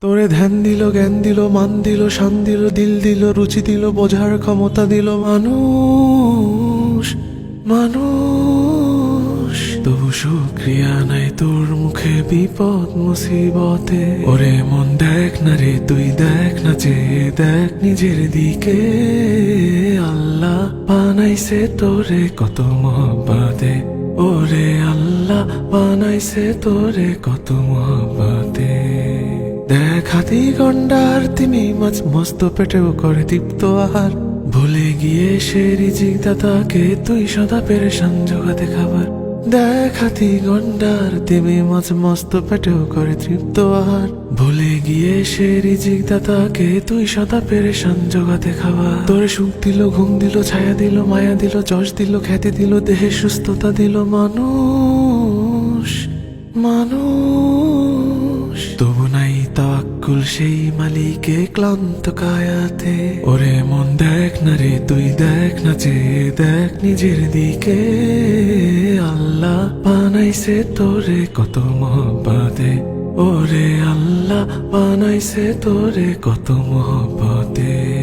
তোরে ধ্যান দিল, জ্ঞান দিল, মান দিল, শান দিল, দিল দিল, রুচি দিল, বোঝার ক্ষমতা দিল মানুষ মানুষ। তবু শুক্রিয়া নাই তোর মুখে বিপদ মুসিবতে। ওরে মন দেখ না রে, তুই দেখ না, চেয়ে দেখ নিজের দিকে। আল্লাহ বানাইছে তোরে কত মহব্বতে। ওরে আল্লাহ বানাইছে তোরে কত মহব্বতে। দেখ হাতি গন্ডার তিমি মাছ মস্ত পেটেও করে তৃপ্ত আহার। ভুলে গিয়ে সে রিজিক দাতাকে তুই সদা পেরেশান জোগাতে খাবার। দেখ হাতি গন্ডার তিমি মাছ মস্ত পেটেও করে তৃপ্ত আহার। ভুলে গিয়ে সে রিজিক দাতাকে তুই সদা পেরেশান জোগাতে খাবার। তোরে সুখ দিল, ঘুম দিল, ছায়া দিল, মায়া দিল, যশ দিল, খ্যাতি দিল, দেহে সুস্থতা দিল মানুষ মানুষ। তবু নাই তাওয়াক্কুল সেই মালিকে ক্লান্ত কায়াতে। ওরে মন দেখ না রে, তুই দেখ না, চেয়ে দেখ নিজের দিকে। আল্লাহ বানাইছে তোরে কত মহব্বতে। ওরে আল্লাহ বানাইছে তোরে কত মহব্বতে।